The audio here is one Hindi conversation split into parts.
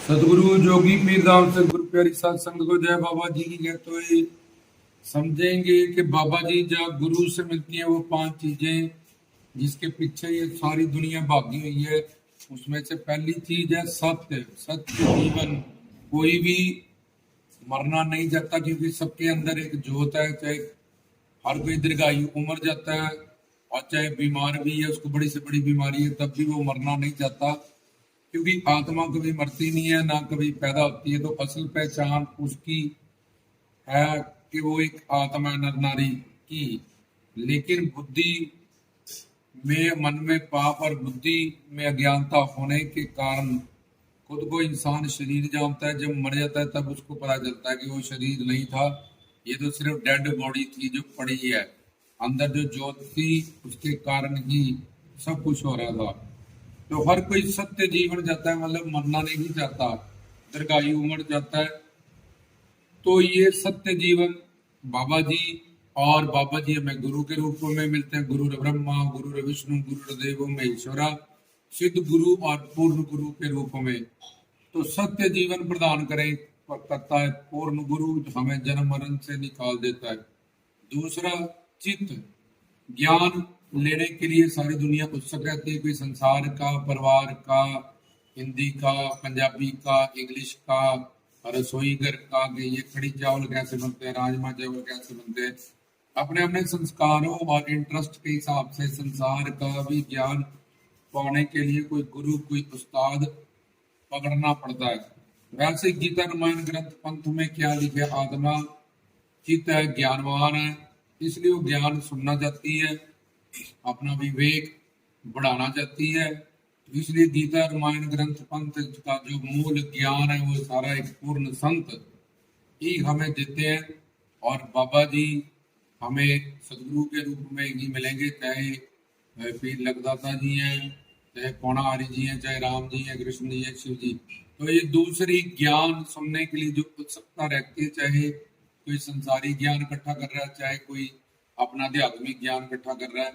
सतगुरु जोगी पीर धाम से गुरु प्यारी साध संगत को जय। बाबा जी की कहते हुए समझेंगे कि बाबा जी जहाँ गुरु से मिलती है वो पांच चीजें जिसके पीछे ये सारी दुनिया भागी हुई है। उसमें से पहली चीज है सत्य। सत्य जीवन। कोई भी मरना नहीं चाहता क्योंकि सबके अंदर एक जोत है। चाहे हर कोई दीर्घायु उम्र जाता है और चाहे बीमार भी है, उसको बड़ी से बड़ी बीमारी है, तब भी वो मरना नहीं चाहता क्योंकि आत्मा कभी मरती नहीं है ना कभी पैदा होती है। तो असल पहचान उसकी है कि वो एक आत्मा है नर नारी की। लेकिन बुद्धि में मन में पाप और बुद्धि में अज्ञानता होने के कारण खुद को इंसान शरीर जानता है। जब मर जाता है तब उसको पता चलता है कि वो शरीर नहीं था, ये तो सिर्फ डेड बॉडी थी जो पड़ी है। अंदर जो ज्योत थी उसके कारण ही सब कुछ हो रहा था। तो हर कोई सत्य जीवन जाता है, मतलब मरना नहीं चाहता, दीर्घायु उम्र जाता है। तो ये सत्य जीवन बाबा जी, और बाबा जी हमें गुरु के रूप में मिलते हैं। गुरु ब्रह्मा गुरु विष्णु गुरु देवो महेश्वरा, सिद्ध गुरु और पूर्ण गुरु के रूप में। तो सत्य जीवन प्रदान करे करता है पूर्ण गुरु, जो हमें जन्म मरण से निकाल देता है। दूसरा, चित्त। ज्ञान लेने के लिए सारी दुनिया उत्सुक रहती है। कोई संसार का, परिवार का, हिंदी का, पंजाबी का, इंग्लिश का, रसोई घर का, कि ये कड़ी चावल कैसे बनते हैं, राजमा चावल कैसे बनते हैं। अपने अपने संस्कारों और इंटरेस्ट के हिसाब से संसार का भी ज्ञान पाने के लिए कोई गुरु कोई उस्ताद पकड़ना पड़ता है। वैसे गीता रामायण ग्रंथ पंथ में क्या लिखे? आत्मा चित्त है, ज्ञानवान है, इसलिए वो ज्ञान सुनना चाहती है, अपना विवेक बढ़ाना चाहती है। इसलिए गीता रामायण ग्रंथ पंथ का जो मूल ज्ञान है वो सारा एक पूर्ण संत ही हमें देते हैं। और बाबा जी हमें सदगुरु के रूप में ही मिलेंगे, चाहे पीर लगदाता जी हैं, चाहे पौना हरि जी हैं, चाहे राम जी हैं, कृष्ण जी हैं, शिव जी। तो ये दूसरी ज्ञान सुनने के लिए जो उत्सुकता रहती है, चाहे कोई संसारी ज्ञान इकट्ठा कर रहा है, चाहे कोई अपना आध्यात्मिक ज्ञान इकट्ठा कर रहा है।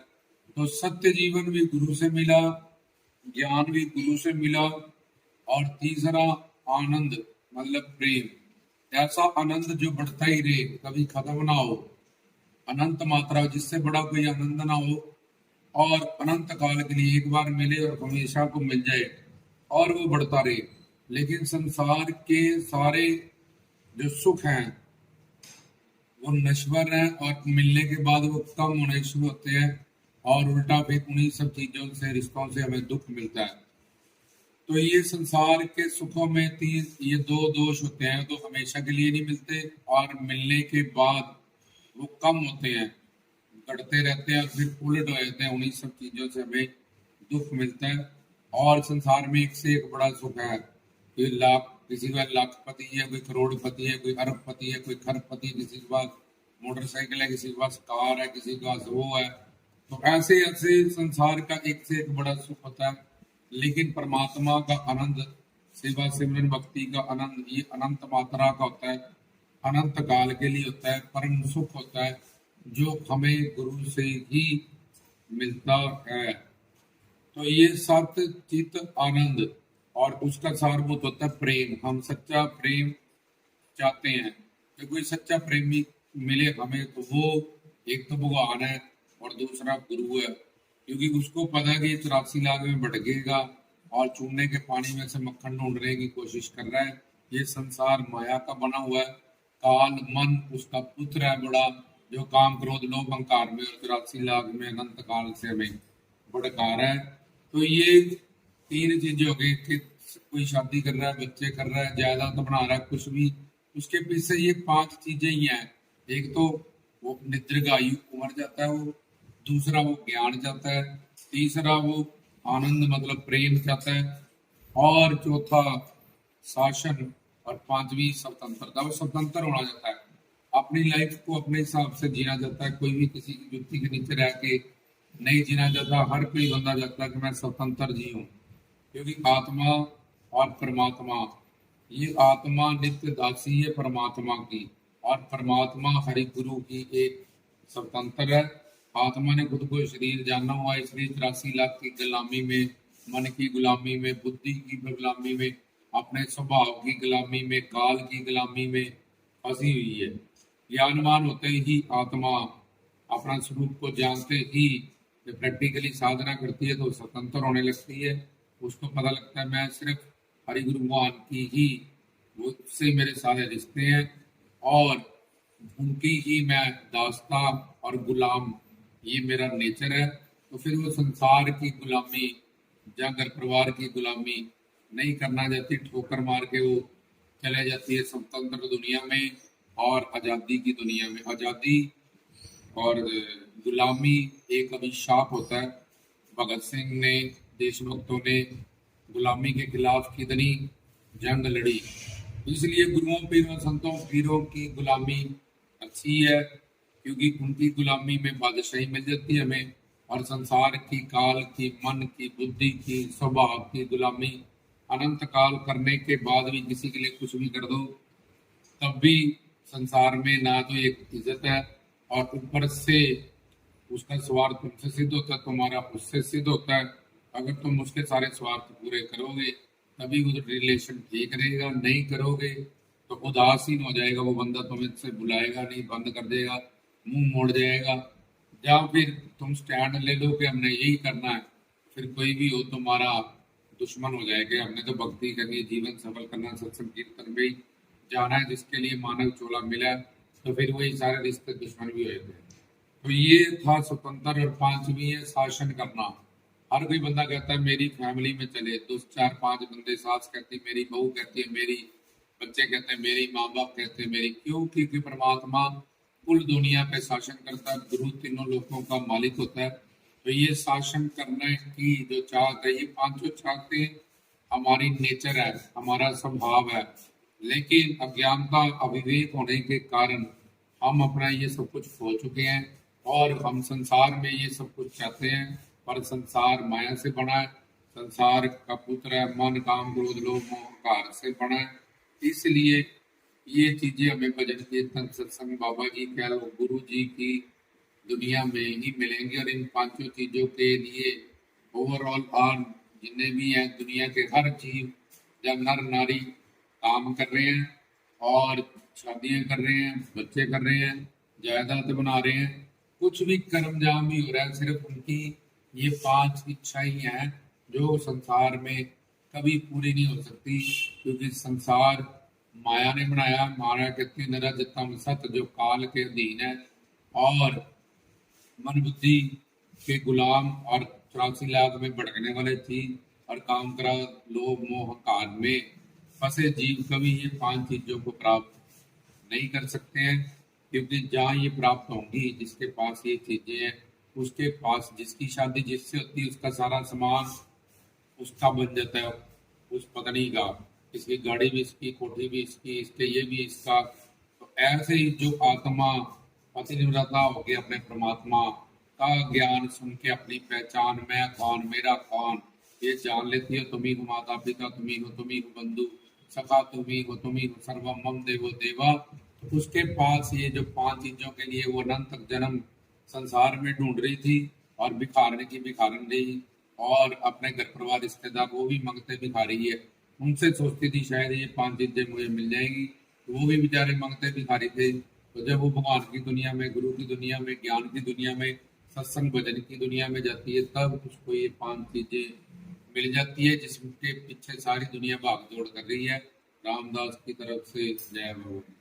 तो सत्य जीवन भी गुरु से मिला, ज्ञान भी गुरु से मिला। और तीसरा, आनंद मतलब प्रेम। ऐसा आनंद जो बढ़ता ही रहे, कभी खत्म ना हो, अनंत मात्रा, जिससे बड़ा कोई आनंद ना हो, और अनंत काल के लिए एक बार मिले और हमेशा को मिल जाए और वो बढ़ता रहे। लेकिन संसार के सारे जो सुख हैं वो नश्वर हैं और मिलने के बाद वो कम होने शुरू होते हैं, और उल्टा फिर उन्हीं सब चीजों से, रिश्तों से हमें दुख मिलता है। तो ये संसार के सुखों में तीन ये दो दोष होते हैं, तो हमेशा के लिए नहीं मिलते, और मिलने के बाद वो कम होते हैं, घटते रहते हैं और फिर उलट हो जाते हैं। उन्हीं सब चीजों से हमें दुख मिलता है। और संसार में एक से एक बड़ा सुख है। कोई लाख, किसी का लाखपति है, कोई करोड़पति है, कोई अरबपति है, कोई खरबपति, किसी के पास मोटरसाइकिल है, किसी के पास कार है, किसी के पास वो है। तो ऐसे ऐसे संसार का एक से एक बड़ा सुख होता है। लेकिन परमात्मा का आनंद, सेवा सिमरन भक्ति का आनंद, ये अनंत मात्रा का होता है, अनंत काल के लिए होता है, परम सुख होता है, जो हमें गुरु से ही मिलता है। तो ये सत्य चित आनंद, और उसका सारभूत होता है प्रेम। हम सच्चा प्रेम चाहते हैं कि कोई सच्चा प्रेमी मिले हमें, तो वो एक तो भगवान है और दूसरा गुरु है। क्योंकि उसको पता है कि 84 लाख में भटकेगा और चूने के पानी में से मक्खन ढूंढने की कोशिश कर रहा है। ये संसार माया का बना हुआ है। काल मन उसका पुत्र है बड़ा, जो काम क्रोध लोभ अहंकार में और 84 लाख में अनंत काल से हमें भटका रहा है। तो ये तीन चीजें हो गई कि कोई शादी कर रहा है, बच्चे कर रहा है, जायदाद तो बना रहा है, कुछ भी, उसके पीछे ये पांच चीजें ही हैं। एक तो वो दीर्घायु उम्र जाता है, वो दूसरा वो ज्ञान चाहता है, तीसरा वो आनंद मतलब प्रेम चाहता है, और चौथा शासन, और पांचवी स्वतंत्रता। वो स्वतंत्र होना चाहता है, अपनी लाइफ को अपने हिसाब से जीना चाहता है। कोई भी किसी की जुत्ती के नीचे रह के नहीं जीना चाहता। हर कोई बंदा चाहता है कि मैं स्वतंत्र जीऊं, क्योंकि आत्मा और परमात्मा, ये आत्मा नित्य दासी है परमात्मा की, और परमात्मा हरि गुरु की एक स्वतंत्र है। आत्मा ने खुद को शरीर जाना हुआ, इसलिए 84 लाख की गुलामी में, मन की गुलामी में, बुद्धि की गुलामी में अपने स्वभाव की गुलामी में, काल की गुलामी में फंसी हुई है। ज्ञानवान होते ही आत्मा अपना स्वरूप को जानते ही जब प्रैक्टिकली साधना करती है तो स्वतंत्र होने लगती है। उसको पता लगता है मैं सिर्फ हरि गुरु भगवान की ही, उससे मेरे सारे रिश्ते हैं और उनकी ही मैं दास्ता और गुलाम, ये मेरा नेचर है। तो फिर वो संसार की गुलामी या घर परिवार की गुलामी नहीं करना चाहती, ठोकर मार के वो चले जाती है स्वतंत्र दुनिया में और आज़ादी की दुनिया में। आज़ादी और गुलामी एक अभिशाप होता है। भगत सिंह ने, देशभक्तों ने गुलामी के खिलाफ कितनी जंग लड़ी। इसलिए गुरुओं, पीरों, संतों, पीरों की गुलामी अच्छी है, क्योंकि उनकी गुलामी में बादशाही मिल जाती है हमें। और संसार की, काल की, मन की, बुद्धि की, स्वभाव की गुलामी अनंत काल करने के बाद भी किसी के लिए कुछ भी कर दो तब भी संसार में ना तो एक इज्जत है और ऊपर से उसका स्वार्थ तुमसे सिद्ध होता है, तुम्हारा उससे सिद्ध होता है। अगर तुम उसके सारे स्वार्थ पूरे करोगे तभी वो रिलेशन ठीक रहेगा, नहीं करोगे तो उदासीन हो जाएगा वो बंदा, तुम्हें से बुलाएगा नहीं, बंद कर देगा, मुंह मोड़ जाएगा। या फिर तुम स्टैंड ले लो कि हमने यही करना है, फिर कोई भी हो तुम्हारा दुश्मन हो जाएगा। हमने तो भक्ति करनी है, जीवन सफल करना, सत्संग कीर्तन में ही जाना है जिसके लिए मानव चोला मिला है, तो फिर वही सारे रिश्ते दुश्मन भी हो जाते हैं। तो ये था स्वतंत्र। और पांचवी है शासन करना। हर कोई बंदा कहता है मेरी फैमिली में चले, तो चार पांच बंदे, सास कहती है मेरी, बहू कहती है मेरी, बच्चे कहते हैं मेरी, माँ बाप कहते हैं मेरी। क्यों? क्योंकि परमात्मा कुल दुनिया पे शासन करता है, गुरु तीनों लोगों का मालिक होता है। तो ये शासन करने की जो चाहत है, ये पांचों चाहते हमारी नेचर है, हमारा स्वभाव है। लेकिन अज्ञानता, अविवेक होने के कारण हम अपना ये सब कुछ खो चुके हैं और हम संसार में ये सब कुछ चाहते हैं। पर संसार माया से बना है, संसार का पुत्र है, मन, काम, क्रोध, लोभ, मोह, अहंकार से बना है। इसलिए ये चीजें हमें भजन कीर्तन, सत्संग, बाबा जी कह लो, गुरु जी की दुनिया में ही मिलेंगे। और इन पांचों चीजों के लिए ओवरऑल ऑल जितने भी हैं दुनिया के हर जीव या नर नारी काम कर रहे हैं और शादियां कर रहे हैं, बच्चे कर रहे हैं, जायदाद बना रहे हैं, कुछ भी कर्मजाम भी हो रहा है। सिर्फ उनकी ये पांच इच्छाएं हैं जो संसार में कभी पूरी नहीं हो सकती, क्योंकि संसार माया ने बनाया। माया कहती है नरज तम सत, जो काल के अधीन है और मन बुद्धि के गुलाम और 84 लाख में भटकने वाले चीज और काम करा, लोभ मोह अहंकार में फंसे जीव कभी ये पांच चीजों को प्राप्त नहीं कर सकते हैं। क्योंकि जहाँ ये प्राप्त होंगी, जिसके पास ये चीजें हैं, उसके पास जिसकी शादी जिससे होती है उसका सारा सामान उसका बन जाता है, उस पत्नी का। इसकी गाड़ी भी इसकी, कोठी भी इसकी, इसके ये भी इसका। तो ऐसे ही जो आत्मा पतिनिव्रता हो गई, अपने परमात्मा का ज्ञान सुन के अपनी पहचान, मैं कौन, मेरा कौन, ये जान लेती है। तुम ही हो माता पिता, तुम ही हो बंधु सखा, तुम ही हो सर्वम मम देवो देवा। तो उसके पास ये जो पांच चीजों के लिए वो अनंत जन्म संसार में ढूंढ रही थी और भिखारने की भिखारन रही, और अपने घर परिवार रिश्तेदार वो भी मंगते भिखारी है। उनसे सोचती थी शायद ये पांच चीजें मुझे मिल जाएंगी, तो वो भी बेचारे मंगते भिखारी थे। तो जब वो भगवान की दुनिया में, गुरु की दुनिया में, ज्ञान की दुनिया में, सत्संग भजन की दुनिया में जाती है, तब उसको ये पांच चीजें मिल जाती है जिसके पीछे सारी दुनिया भाग दौड़ कर रही है। रामदास की तरफ से जय भगवान।